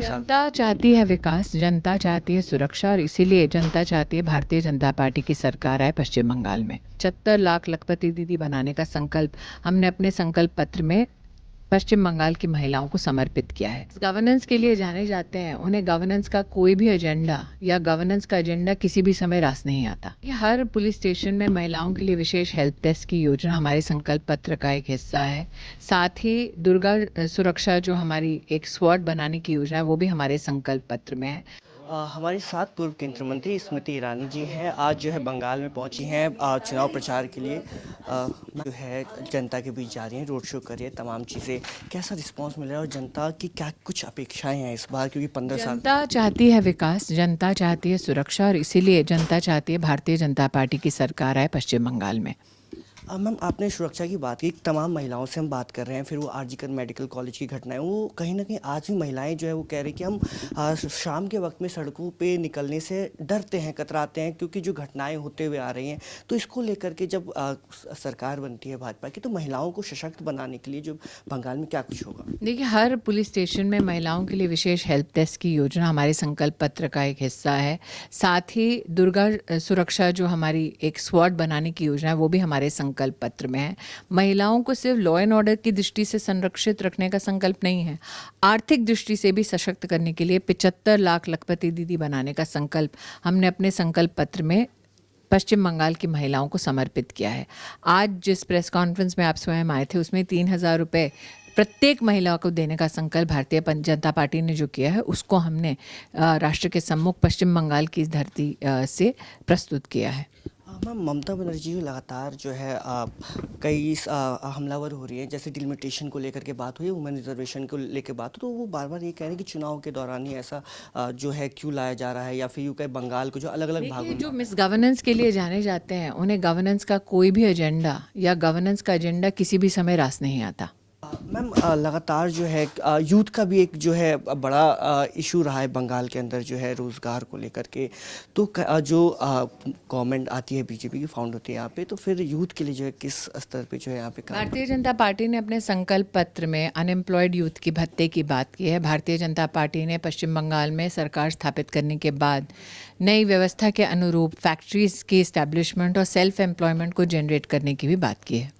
जनता चाहती है विकास, जनता चाहती है सुरक्षा और इसीलिए जनता चाहती है भारतीय जनता पार्टी की सरकार आए पश्चिम बंगाल में। 75 लाख लखपति दीदी बनाने का संकल्प हमने अपने संकल्प पत्र में पश्चिम बंगाल की महिलाओं को समर्पित किया है। गवर्नेंस के लिए जाने जाते हैं, उन्हें गवर्नेंस का कोई भी एजेंडा या गवर्नेंस का एजेंडा किसी भी समय रास नहीं आता। हर पुलिस स्टेशन में महिलाओं के लिए विशेष हेल्प डेस्क की योजना हमारे संकल्प पत्र का एक हिस्सा है। साथ ही दुर्गा सुरक्षा जो हमारी एक स्वॉट बनाने की योजना है वो भी हमारे संकल्प पत्र में है। हमारे साथ पूर्व केंद्रीय मंत्री स्मृति ईरानी जी हैं। आज जो है बंगाल में पहुंची हैं चुनाव प्रचार के लिए। जो है जनता के बीच जा रही हैं, रोड शो कर रही है, तमाम चीज़ें। कैसा रिस्पांस मिल रहा है और जनता की क्या कुछ अपेक्षाएं हैं इस बार, क्योंकि 15 साल जनता चाहती है विकास, जनता चाहती है सुरक्षा और इसीलिए जनता चाहती है भारतीय जनता पार्टी की सरकार आए पश्चिम बंगाल में। मैम, आपने सुरक्षा की बात की, तमाम महिलाओं से हम बात कर रहे हैं, फिर वो आरजीकर मेडिकल कॉलेज की घटनाएं, वो कहीं ना कहीं आज भी महिलाएं जो है वो कह रही कि हम शाम के वक्त में सड़कों पे निकलने से डरते हैं, कतराते हैं, क्योंकि जो घटनाएं होते हुए आ रही हैं। तो इसको लेकर के जब सरकार बनती है भाजपा की, तो महिलाओं को सशक्त बनाने के लिए जो बंगाल में क्या कुछ होगा? देखिए, हर पुलिस स्टेशन में महिलाओं के लिए विशेष हेल्प डेस्क की योजना हमारे संकल्प पत्र का एक हिस्सा है। साथ ही दुर्गा सुरक्षा जो हमारी एक स्वॉट बनाने की योजना है वो भी हमारे संकल्प पत्र में है। महिलाओं को सिर्फ लॉ एंड ऑर्डर की दृष्टि से संरक्षित रखने का संकल्प नहीं है, आर्थिक दृष्टि से भी सशक्त करने के लिए 75 लाख लखपति दीदी बनाने का संकल्प हमने अपने संकल्प पत्र में पश्चिम बंगाल की महिलाओं को समर्पित किया है। आज जिस प्रेस कॉन्फ्रेंस में आप स्वयं आए थे उसमें 3,000 रुपये प्रत्येक महिला को देने का संकल्प भारतीय जनता पार्टी ने जो किया है उसको हमने राष्ट्र के सम्मुख पश्चिम बंगाल की धरती से प्रस्तुत किया है। मैम, ममता बनर्जी लगातार जो है कई हमलावर हो रही हैं, जैसे डिलिमिटेशन को लेकर के बात हुई, वुमेन रिजर्वेशन को लेकर बात हो, तो वो बार बार ये कह रहे हैं कि चुनाव के दौरान ही ऐसा जो है क्यों लाया जा रहा है, या फिर यूं कहे बंगाल को जो अलग अलग भागों में जो मिस गवर्नेंस के लिए जाने जाते हैं उन्हें गवर्नेंस का कोई भी एजेंडा या गवर्नेंस का एजेंडा किसी भी समय रास नहीं आता। मैम, लगातार जो है यूथ का भी एक जो है बड़ा इशू रहा है बंगाल के अंदर, जो है रोज़गार को लेकर के। तो जो गवर्नमेंट आती है बीजेपी की फाउंड होती है यहाँ पे, तो फिर यूथ के लिए जो है किस स्तर पे जो है यहाँ पे भारतीय जनता पार्टी ने अपने संकल्प पत्र में अनएम्प्लॉयड यूथ की भत्ते की बात की है। भारतीय जनता पार्टी ने पश्चिम बंगाल में सरकार स्थापित करने के बाद नई व्यवस्था के अनुरूप फैक्ट्रीज की इस्टेब्लिशमेंट और सेल्फ एम्प्लॉयमेंट को जनरेट करने की भी बात की है।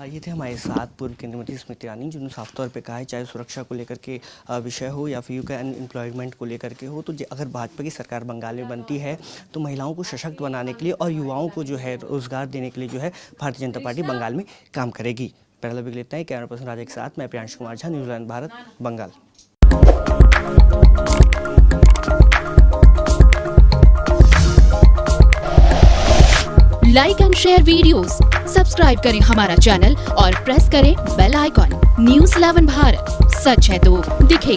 ये थे हमारे साथ पूर्व केंद्रीय मंत्री स्मृति ईरानी, जिन्होंने साफ तौर पे कहा है, चाहे सुरक्षा को लेकर के विषय हो या फिर अनएम्प्लॉयमेंट को लेकर के हो, तो अगर भाजपा की सरकार बंगाल में बनती है तो महिलाओं को सशक्त बनाने के लिए और युवाओं को जो है रोजगार देने के लिए जो है भारतीय जनता पार्टी बंगाल में काम करेगी। पहला भी लेता है कैमरा पर्सन राजा के साथ मैं Priyansh Kumar Jha, New Zealand Bharat, Bengal. Like and share videos, subscribe करें हमारा चैनल और प्रेस करें बेल आइकॉन। न्यूज़ 11 भारत, सच है तो दिखेगा।